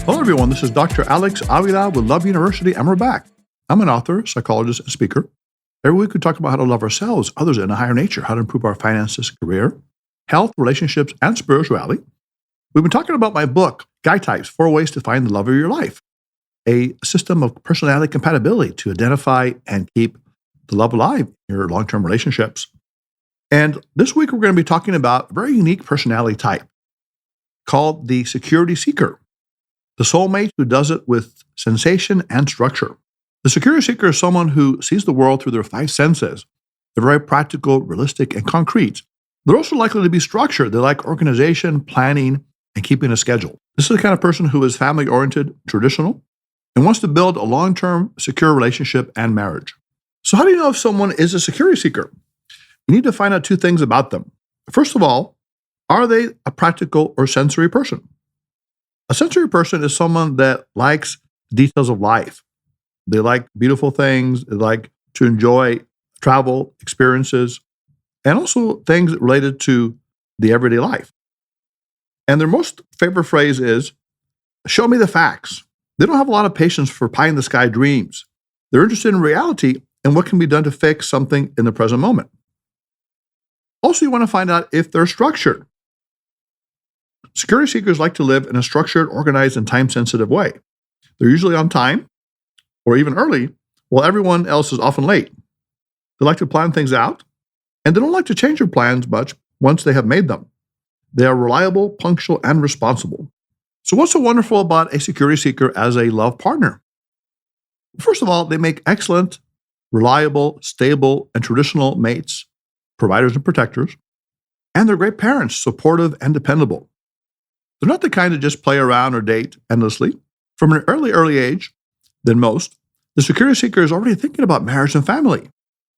Hello, everyone. This is Dr. Alex Avila with Love University, and we're back. I'm an author, psychologist, and speaker. Every week, we talk about how to love ourselves, others, and a higher nature, how to improve our finances, career, health, relationships, and spirituality. We've been talking about my book, GuyTypes, 4 Ways to Find the Love of Your Life, a system of personality compatibility to identify and keep the love alive in your long-term relationships. And this week, we're going to be talking about a very unique personality type called the security seeker. The soulmate who does it with sensation and structure. The security seeker is someone who sees the world through their 5 senses. They're very practical, realistic, and concrete. They're also likely to be structured. They like organization, planning, and keeping a schedule. This is the kind of person who is family-oriented, traditional, and wants to build a long-term, secure relationship and marriage. So how do you know if someone is a security seeker? You need to find out 2 things about them. First of all, are they a practical or sensory person? A sensory person is someone that likes details of life. They like beautiful things. They like to enjoy travel, experiences, and also things related to the everyday life. And their most favorite phrase is, show me the facts. They don't have a lot of patience for pie-in-the-sky dreams. They're interested in reality and what can be done to fix something in the present moment. Also, you want to find out if they're structured. Security seekers like to live in a structured, organized, and time-sensitive way. They're usually on time, or even early, while everyone else is often late. They like to plan things out, and they don't like to change their plans much once they have made them. They are reliable, punctual, and responsible. So what's so wonderful about a security seeker as a love partner? First of all, they make excellent, reliable, stable, and traditional mates, providers and protectors, and they're great parents, supportive and dependable. They're not the kind to just play around or date endlessly. From an early age than most, the security seeker is already thinking about marriage and family,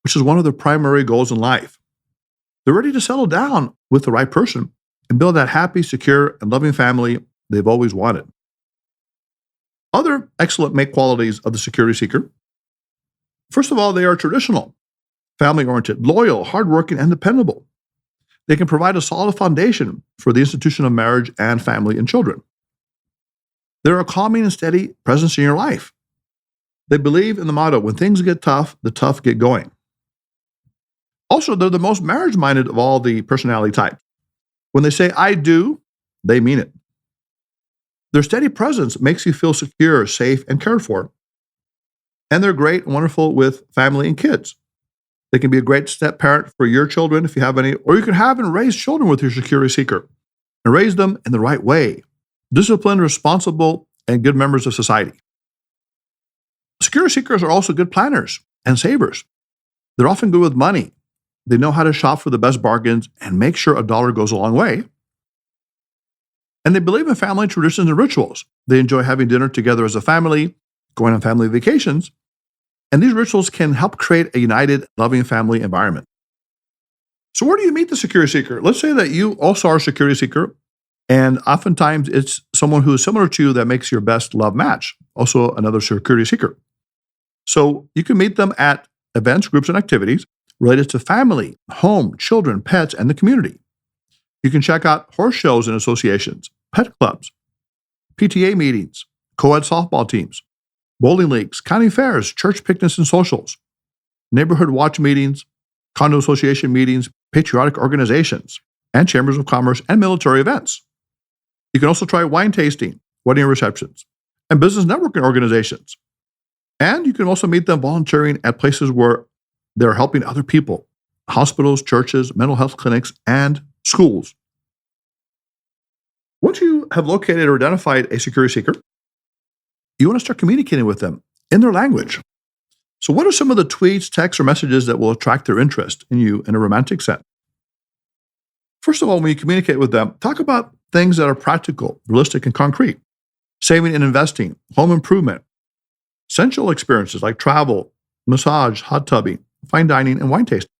which is one of their primary goals in life. They're ready to settle down with the right person and build that happy, secure, and loving family they've always wanted. Other excellent mate qualities of the security seeker. First of all, they are traditional, family-oriented, loyal, hardworking, and dependable. They can provide a solid foundation for the institution of marriage and family and children. They're a calming and steady presence in your life. They believe in the motto, when things get tough, the tough get going. Also, they're the most marriage-minded of all the personality types. When they say, I do, they mean it. Their steady presence makes you feel secure, safe, and cared for. And they're great and wonderful with family and kids. They can be a great step-parent for your children if you have any, or you can have and raise children with your security seeker and raise them in the right way. Disciplined, responsible, and good members of society. Security seekers are also good planners and savers. They're often good with money. They know how to shop for the best bargains and make sure a dollar goes a long way. And they believe in family traditions and rituals. They enjoy having dinner together as a family, going on family vacations, and these rituals can help create a united, loving family environment. So where do you meet the security seeker? Let's say that you also are a security seeker, and oftentimes it's someone who is similar to you that makes your best love match, also another security seeker. So you can meet them at events, groups, and activities related to family, home, children, pets, and the community. You can check out horse shows and associations, pet clubs, PTA meetings, co-ed softball teams, bowling leagues, county fairs, church picnics and socials, neighborhood watch meetings, condo association meetings, patriotic organizations, and chambers of commerce and military events. You can also try wine tasting, wedding receptions, and business networking organizations. And you can also meet them volunteering at places where they're helping other people, hospitals, churches, mental health clinics, and schools. Once you have located or identified a security seeker, you want to start communicating with them in their language. So what are some of the tweets, texts, or messages that will attract their interest in you in a romantic sense? First of all, when you communicate with them, talk about things that are practical, realistic, and concrete. Saving and investing, home improvement, sensual experiences like travel, massage, hot tubbing, fine dining, and wine tasting.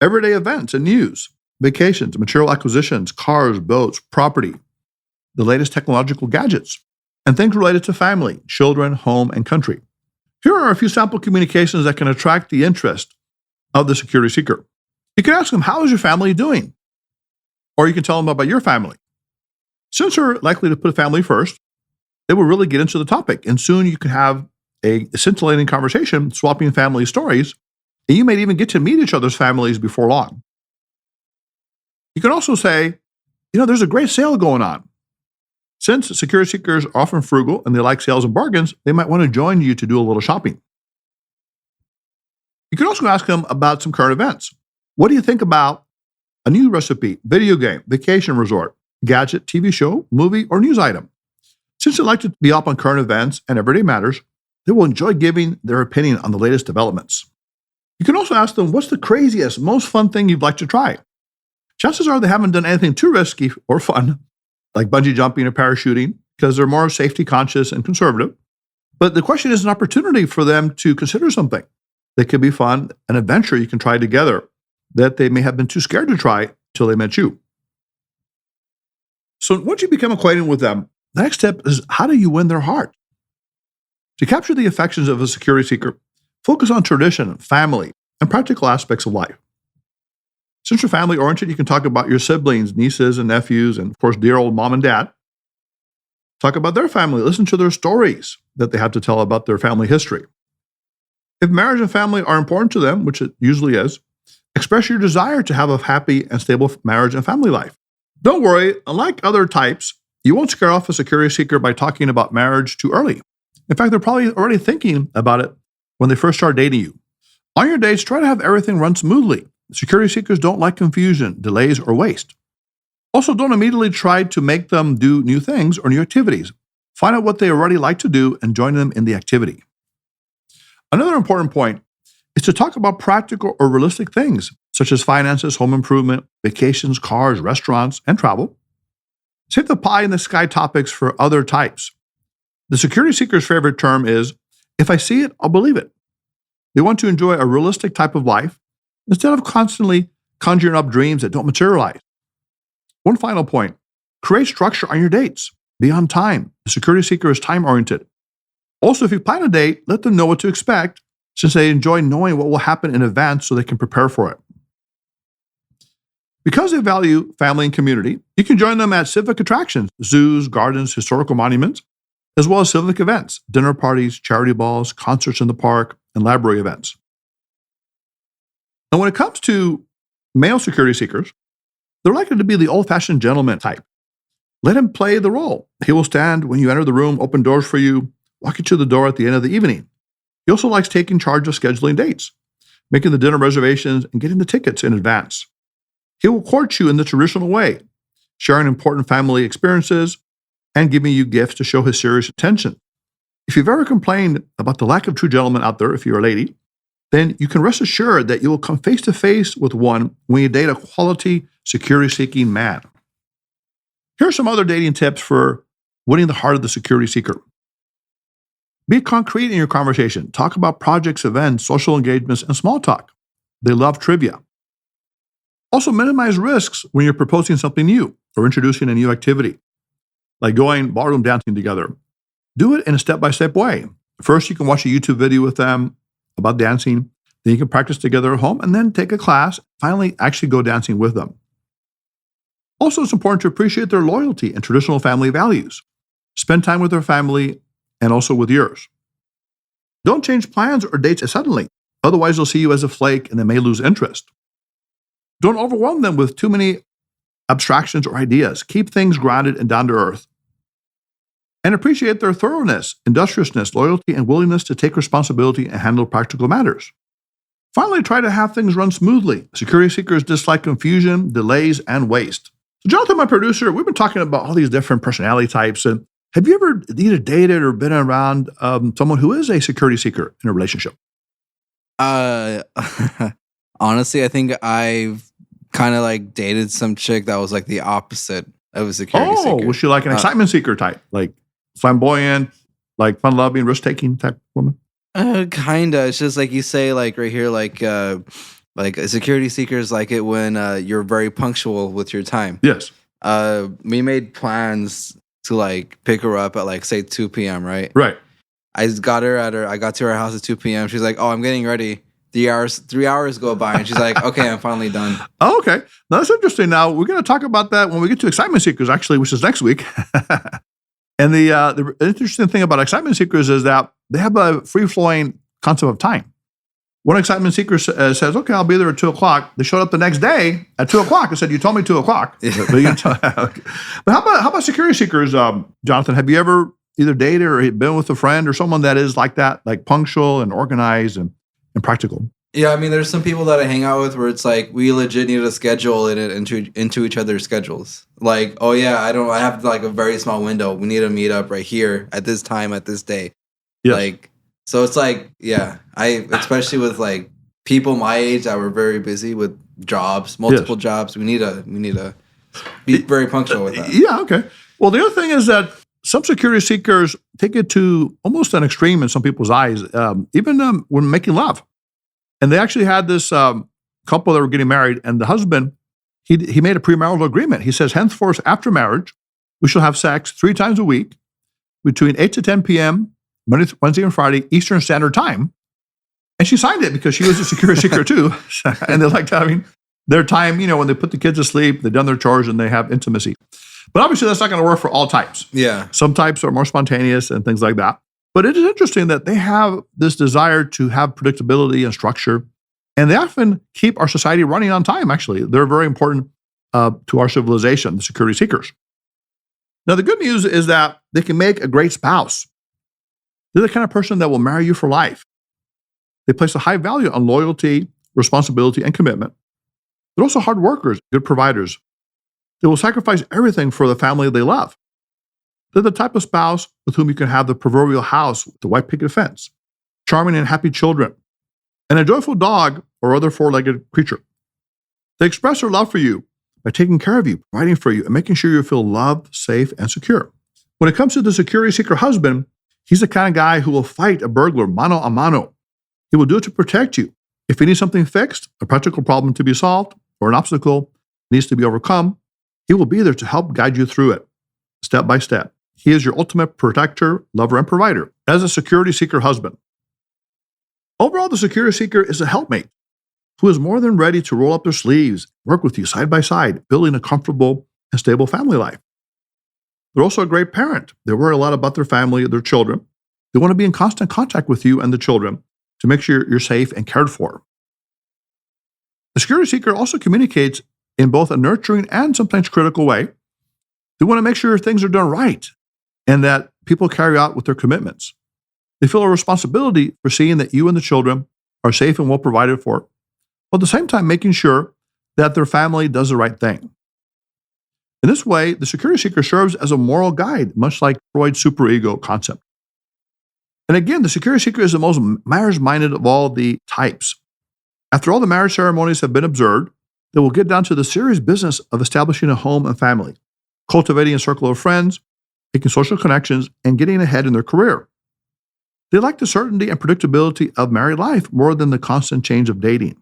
Everyday events and news, vacations, material acquisitions, cars, boats, property, the latest technological gadgets, and things related to family, children, home, and country. Here are a few sample communications that can attract the interest of the security seeker. You can ask them, how is your family doing? Or you can tell them about your family. Since you're likely to put family first, They will really get into the topic, and soon you can have a scintillating conversation, swapping family stories, and you may even get to meet each other's families before long. You can also say, there's a great sale going on. Since security seekers are often frugal and they like sales and bargains, they might want to join you to do a little shopping. You can also ask them about some current events. What do you think about a new recipe, video game, vacation resort, gadget, TV show, movie, or news item? Since they like to be up on current events and everyday matters, they will enjoy giving their opinion on the latest developments. You can also ask them, what's the craziest, most fun thing you'd like to try? Chances are they haven't done anything too risky or fun, like bungee jumping or parachuting, because they're more safety conscious and conservative. But the question is an opportunity for them to consider something that could be fun, an adventure you can try together that they may have been too scared to try till they met you. So once you become acquainted with them, the next step is, how do you win their heart? To capture the affections of a security seeker, focus on tradition, family, and practical aspects of life. Since you're family-oriented, you can talk about your siblings, nieces and nephews, and of course, dear old mom and dad. Talk about their family. Listen to their stories that they have to tell about their family history. If marriage and family are important to them, which it usually is, express your desire to have a happy and stable marriage and family life. Don't worry, unlike other types, you won't scare off a security seeker by talking about marriage too early. In fact, they're probably already thinking about it when they first start dating you. On your dates, try to have everything run smoothly. Security seekers don't like confusion, delays, or waste. Also, don't immediately try to make them do new things or new activities. Find out what they already like to do and join them in the activity. Another important point is to talk about practical or realistic things, such as finances, home improvement, vacations, cars, restaurants, and travel. Save the pie in the sky topics for other types. The security seeker's favorite term is, if I see it, I'll believe it. They want to enjoy a realistic type of life instead of constantly conjuring up dreams that don't materialize. One final point, create structure on your dates. Be on time. The security seeker is time-oriented. Also, if you plan a date, let them know what to expect, since they enjoy knowing what will happen in advance so they can prepare for it. Because they value family and community, you can join them at civic attractions, zoos, gardens, historical monuments, as well as civic events, dinner parties, charity balls, concerts in the park, and library events. And when it comes to male security seekers, they're likely to be the old-fashioned gentleman type. Let him play the role. He will stand when you enter the room, open doors for you, walk you to the door at the end of the evening. He also likes taking charge of scheduling dates, making the dinner reservations, and getting the tickets in advance. He will court you in the traditional way, sharing important family experiences and giving you gifts to show his serious attention. If you've ever complained about the lack of true gentlemen out there, if you're a lady, then you can rest assured that you will come face to face with one when you date a quality, security-seeking man. Here are some other dating tips for winning the heart of the security seeker. Be concrete in your conversation. Talk about projects, events, social engagements, and small talk. They love trivia. Also, minimize risks when you're proposing something new or introducing a new activity, like going ballroom dancing together. Do it in a step-by-step way. First, you can watch a YouTube video with them about dancing. Then you can practice together at home and then take a class. Finally, actually go dancing with them. Also, it's important to appreciate their loyalty and traditional family values. Spend time with their family and also with yours. Don't change plans or dates suddenly. Otherwise, they'll see you as a flake and they may lose interest. Don't overwhelm them with too many abstractions or ideas. Keep things grounded and down to earth. And appreciate their thoroughness, industriousness, loyalty, and willingness to take responsibility and handle practical matters. Finally, try to have things run smoothly. Security seekers dislike confusion, delays, and waste. So Jonathan, my producer, we've been talking about all these different personality types. And have you ever either dated or been around someone who is a security seeker in a relationship? Honestly, I think I've kind of like dated some chick that was like the opposite of a security seeker. Was she like an excitement seeker type? Like flamboyant, like fun-loving, risk-taking type woman? Kinda. It's just like you say, like right here, like a security seekers like it when you're very punctual with your time. Yes. We made plans to like pick her up at like say 2 p.m. Right. Right. I got to her house at 2 p.m. She's like, "Oh, I'm getting ready." 3 hours go by, and she's like, "Okay, I'm finally done." Oh, okay. Now that's interesting. Now we're going to talk about that when we get to excitement seekers, actually, which is next week. And the interesting thing about excitement seekers is that they have a free-flowing concept of time. One excitement seeker says, okay, I'll be there at 2 o'clock. They showed up the next day at 2 o'clock and said, you told me 2 o'clock. But how about security seekers, Jonathan? Have you ever either dated or been with a friend or someone that is like that, like punctual and organized and practical? Yeah, I mean, there's some people that I hang out with where it's like we legit need to schedule it into each other's schedules. Like, oh yeah, I have like a very small window. We need to meet up right here at this time at this day. Yes. Like, so it's like, yeah, especially with like people my age that were very busy with jobs, multiple jobs. We need to be very punctual with that. Yeah, okay. Well, the other thing is that some security seekers take it to almost an extreme in some people's eyes, even when making love. And they actually had this couple that were getting married, and the husband, he made a premarital agreement. He says, henceforth, after marriage, we shall have sex 3 times a week between 8 to 10 p.m., Monday, Wednesday, and Friday, Eastern Standard Time. And she signed it because she was a security seeker too. And they liked having their time, when they put the kids to sleep, they've done their chores, and they have intimacy. But obviously, that's not going to work for all types. Yeah. Some types are more spontaneous and things like that. But it is interesting that they have this desire to have predictability and structure, and they often keep our society running on time, actually. They're very important to our civilization, the security seekers. Now, the good news is that they can make a great spouse. They're the kind of person that will marry you for life. They place a high value on loyalty, responsibility, and commitment. They're also hard workers, good providers. They will sacrifice everything for the family they love. They're the type of spouse with whom you can have the proverbial house with the white picket fence, charming and happy children, and a joyful dog or other 4-legged creature. They express their love for you by taking care of you, providing for you, and making sure you feel loved, safe, and secure. When it comes to the security seeker husband, he's the kind of guy who will fight a burglar mano a mano. He will do it to protect you. If he needs something fixed, a practical problem to be solved, or an obstacle needs to be overcome, he will be there to help guide you through it, step by step. He is your ultimate protector, lover, and provider as a security seeker husband. Overall, the security seeker is a helpmate who is more than ready to roll up their sleeves, work with you side by side, building a comfortable and stable family life. They're also a great parent. They worry a lot about their family, their children. They want to be in constant contact with you and the children to make sure you're safe and cared for. The security seeker also communicates in both a nurturing and sometimes critical way. They want to make sure things are done right and that people carry out with their commitments. They feel a responsibility for seeing that you and the children are safe and well provided for, while at the same time making sure that their family does the right thing. In this way, the security seeker serves as a moral guide, much like Freud's superego concept. And again, the security seeker is the most marriage-minded of all the types. After all the marriage ceremonies have been observed, they will get down to the serious business of establishing a home and family, cultivating a circle of friends, making social connections, and getting ahead in their career. They like the certainty and predictability of married life more than the constant change of dating.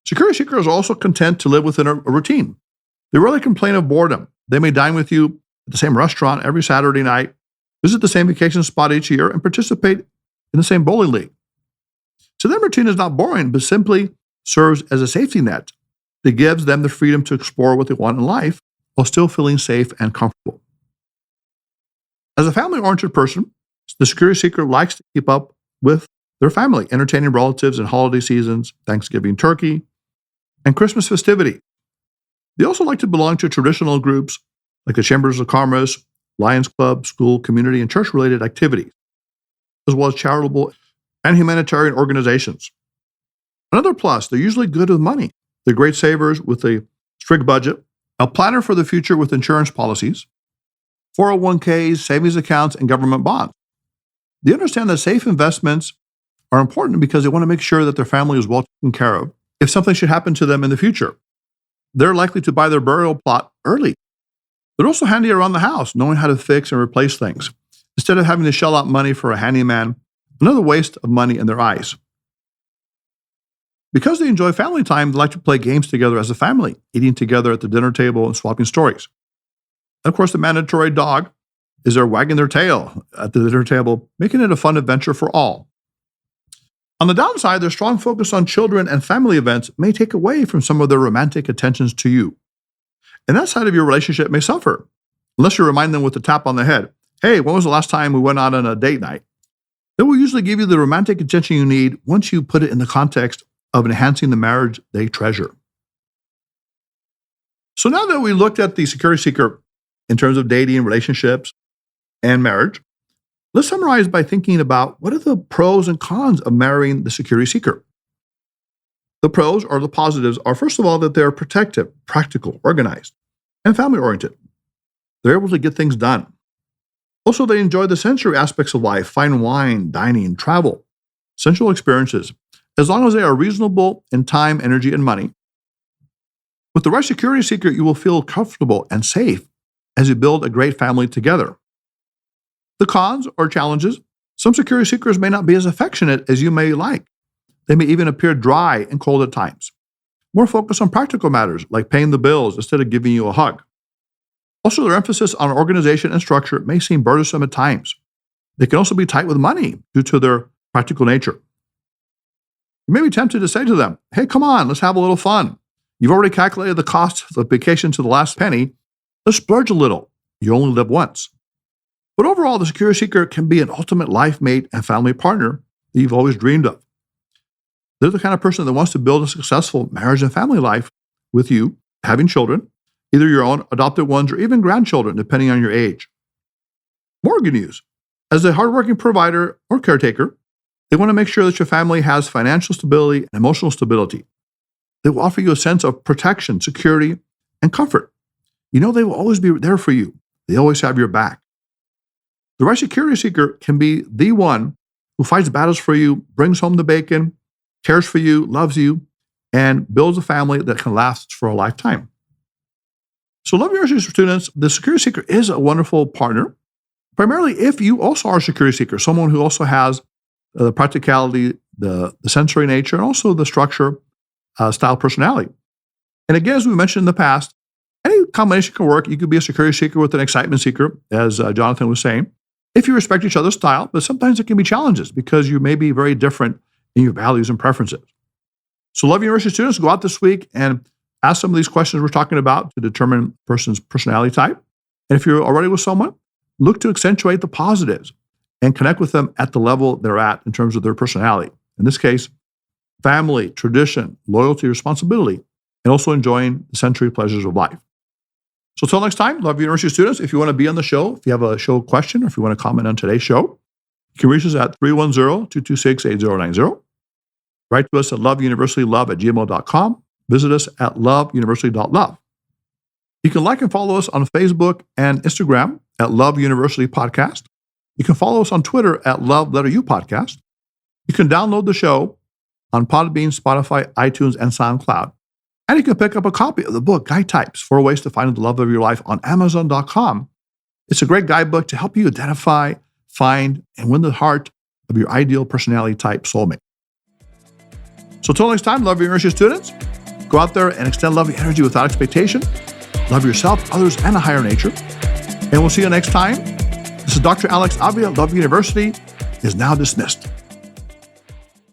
Security seekers are also content to live within a routine. They rarely complain of boredom. They may dine with you at the same restaurant every Saturday night, visit the same vacation spot each year, and participate in the same bowling league. So their routine is not boring, but simply serves as a safety net that gives them the freedom to explore what they want in life while still feeling safe and comfortable. As a family-oriented person, the security seeker likes to keep up with their family, entertaining relatives in holiday seasons, Thanksgiving turkey, and Christmas festivity. They also like to belong to traditional groups like the Chambers of Commerce, Lions Club, school, community, and church-related activities, as well as charitable and humanitarian organizations. Another plus, they're usually good with money. They're great savers with a strict budget, a planner for the future with insurance policies, 401ks, savings accounts, and government bonds. They understand that safe investments are important because they want to make sure that their family is well taken care of if something should happen to them in the future. They're likely to buy their burial plot early. They're also handy around the house, knowing how to fix and replace things, instead of having to shell out money for a handyman, another waste of money in their eyes. Because they enjoy family time, they like to play games together as a family, eating together at the dinner table and swapping stories. And of course, the mandatory dog is there wagging their tail at the dinner table, making it a fun adventure for all. On the downside, their strong focus on children and family events may take away from some of their romantic attentions to you. And that side of your relationship may suffer. unless you remind them with a tap on the head. Hey, when was the last time we went out on a date night? They will usually give you the romantic attention you need once you put it in the context of enhancing the marriage they treasure. So now that we looked at the security seeker in terms of dating, relationships, and marriage, let's summarize by thinking about what are the pros and cons of marrying the security seeker. The pros, or the positives, are first of all that they're protective, practical, organized, and family-oriented. They're able to get things done. Also, they enjoy the sensory aspects of life, fine wine, dining, travel, sensual experiences, as long as they are reasonable in time, energy, and money. With the right security seeker, you will feel comfortable and safe as you build a great family together. The cons or challenges, some security seekers may not be as affectionate as you may like. They may even appear dry and cold at times. More focused on practical matters like paying the bills instead of giving you a hug. Also, their emphasis on organization and structure may seem burdensome at times. They can also be tight with money due to their practical nature. You may be tempted to say to them, hey, come on, let's have a little fun. You've already calculated the cost of the vacation to the last penny. Let's splurge a little. You only live once. But overall, the security seeker can be an ultimate life mate and family partner that you've always dreamed of. They're the kind of person that wants to build a successful marriage and family life with you, having children, either your own adopted ones or even grandchildren, depending on your age. More good news. As a hardworking provider or caretaker, they want to make sure that your family has financial stability and emotional stability. They will offer you a sense of protection, security, and comfort. You know they will always be there for you. They always have your back. The right security seeker can be the one who fights battles for you, brings home the bacon, cares for you, loves you, and builds a family that can last for a lifetime. So Love University students, the security seeker is a wonderful partner, primarily if you also are a security seeker, someone who also has the practicality, the sensory nature, and also the structure, style, personality. And again, as we mentioned in the past, any combination can work. You could be a security seeker with an excitement seeker, as Jonathan was saying, if you respect each other's style, but sometimes it can be challenges because you may be very different in your values and preferences. So Love University students, go out this week and ask some of these questions we're talking about to determine a person's personality type. And if you're already with someone, look to accentuate the positives and connect with them at the level they're at in terms of their personality. In this case, family, tradition, loyalty, responsibility, and also enjoying the sensory pleasures of life. So until next time, Love University students, if you want to be on the show, if you have a show question, or if you want to comment on today's show, you can reach us at 310-226-8090. Write to us at loveuniversitylove@gmail.com. Visit us at loveuniversity.love. You can like and follow us on Facebook and Instagram at Love University Podcast. You can follow us on Twitter at Love_U Podcast. You can download the show on Podbean, Spotify, iTunes, and SoundCloud. And you can pick up a copy of the book, GuyTypes, 4 Ways to Find the Love of Your Life on Amazon.com. It's a great guidebook to help you identify, find, and win the heart of your ideal personality type soulmate. So until next time, Love University students, go out there and extend loving energy without expectation. Love yourself, others, and a higher nature. And we'll see you next time. This is Dr. Alex Avila. Love University is now dismissed.